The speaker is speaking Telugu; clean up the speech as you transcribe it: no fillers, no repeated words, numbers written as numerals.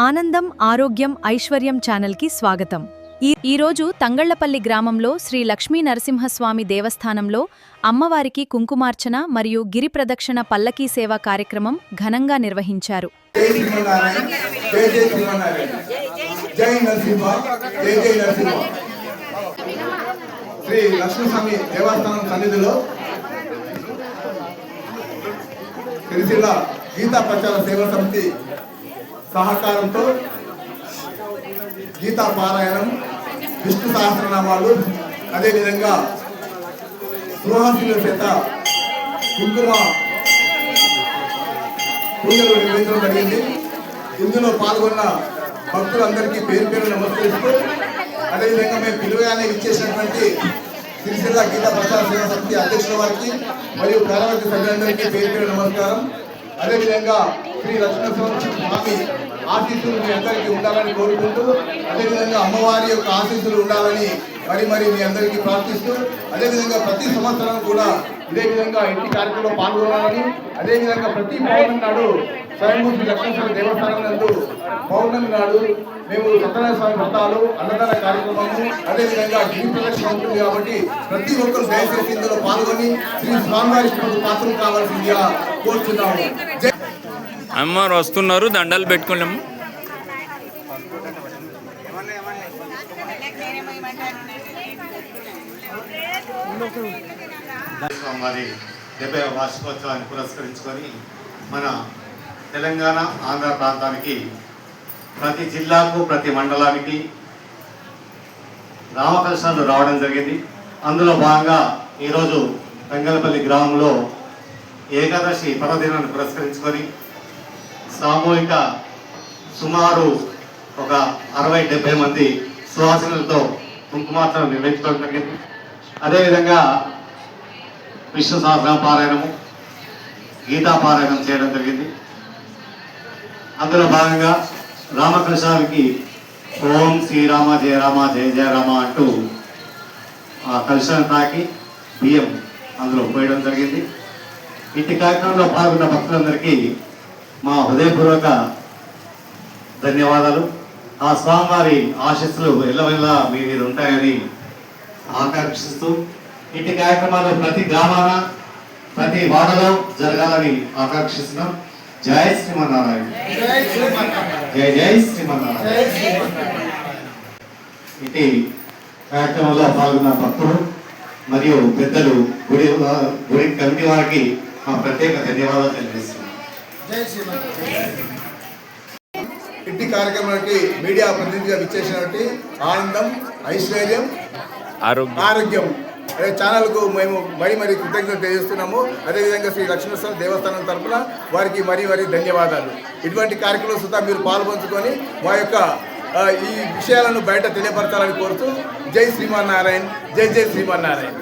ఆనందం ఆరోగ్యం ఐశ్వర్యం ఛానల్కి స్వాగతం. ఈరోజు తంగళ్లపల్లి గ్రామంలో శ్రీ లక్ష్మీ నరసింహస్వామి దేవస్థానంలో అమ్మవారికి కుంకుమార్చన మరియు గిరి ప్రదక్షిణ పల్లకీ సేవా కార్యక్రమం ఘనంగా నిర్వహించారు. శ్రీ లక్ష్మీస్వామి దేవస్థానం సన్నిధిలో సిరిసిల్ల గీతా ప్రచార సేవా సమితి సహకారంతో గీతా పారాయణం, విష్ణు సహస్రనామాలు, అదేవిధంగా సుహాసినుల చేత కుంకుమ పూజలు నిర్వహించడం జరిగింది. ఇందులో పాల్గొన్న భక్తులందరికీ పేరు పేరు నమస్కరిస్తూ, అదేవిధంగా మేము పిలువగానే ఇచ్చేసినటువంటి సిరిసిల్ల గీతా ప్రచార సేవా సమితి అధ్యక్షుల వారికి మరియు కార్యవర్గ సభ్యులందరికీ పేరు పేరు నమస్కారం. అదేవిధంగా శ్రీ లక్ష్మీస్వామి ఆశీస్సులు మీ అందరికీ ఉండాలని కోరుకుంటూ, అదేవిధంగా అమ్మవారి యొక్క ఆశీస్సులు ఉండాలని మరి మీ అందరికీ ప్రార్థిస్తూ, అదేవిధంగా ప్రతి సంవత్సరం కూడా ఇదే విధంగా ఇంటి కార్యక్రమంలో పాల్గొనాలని, అదేవిధంగా ప్రతి పౌర్ణమి నాడు స్వయంభూ లక్ష్మీస్వామి దేవస్థానం నందు పౌర్ణమి నాడు మేము సత్యనారాయణ స్వామి వ్రతాలు, అన్నదాన కార్యక్రమము, అదేవిధంగా గిరి ప్రదక్షిణ ఉంటుంది కాబట్టి ప్రతి ఒక్కరు దయచేసి ఇందులో పాల్గొని శ్రీ స్వామివారి పాత్రలు కావాల్సిందిగా కోరుతున్నాము. అమ్మవారు వస్తున్నారు, దండలు పెట్టుకున్నాము. స్వామివారి 70వ వార్షికోత్సవాన్ని పురస్కరించుకొని మన తెలంగాణ ఆంధ్ర ప్రాంతానికి ప్రతి జిల్లాకు ప్రతి మండలానికి రామకృష్ణులు రావడం జరిగింది. అందులో భాగంగా ఈరోజు తంగళ్లపల్లి గ్రామంలో ఏకాదశి పర్వదినాన్ని పురస్కరించుకొని సామూహిక సుమారు ఒక 60-70 మంది సువాసనలతో కుంకుమార్చన నిర్వహించడం జరిగింది. అదేవిధంగా విష్ణు సహస్ర పారాయణము, గీతా పారాయణం చేయడం జరిగింది. అందులో భాగంగా రామకృష్ణానికి ఓం శ్రీరామ జయ రామ జయ జయ రామ అంటూ ఆ కలుషాన్ని తాకి బియ్యం అందులో పోయడం జరిగింది. ఇట్టి కార్యక్రమంలో పాల్గొన్న భక్తులందరికీ మా హృదయపూర్వక ధన్యవాదాలు. ఆ స్వామివారి ఆశీస్సులు ఎల్లవెల్లా మీ మీద ఉంటాయని ఆకాంక్షిస్తూ ఇట్టి కార్యక్రమాలు ప్రతి గ్రామాన ప్రతి వాడలో జరగాలని ఆకాంక్షిస్తున్నాం. జై శ్రీమన్నారాయణ, జై జై శ్రీమన్నారాయణ. ఇటు కార్యక్రమంలో పాల్గొన్న భక్తులు మరియు పెద్దలు, గుడి కమిటీ వారికి మా ప్రత్యేక ధన్యవాదాలు తెలియజేస్తున్నాం. ఇంటి కార్యక్రమానికి మీడియా ప్రతినిధిగా విచ్చేసినటువంటి ఆనందం ఐశ్వర్యం ఆరోగ్యం అదే ఛానల్కు మేము మరి కృతజ్ఞత తెలియజేస్తున్నాము. అదేవిధంగా శ్రీ లక్ష్మీస్వామి దేవస్థానం తరఫున వారికి మరీ ధన్యవాదాలు. ఇటువంటి కార్యక్రమంలో సుతా మీరు పాల్పంచుకొని మా యొక్క ఈ విషయాలను బయట తెలియపరచాలని కోరుతూ జై శ్రీమన్నారాయణ, జై జై శ్రీమన్నారాయణ.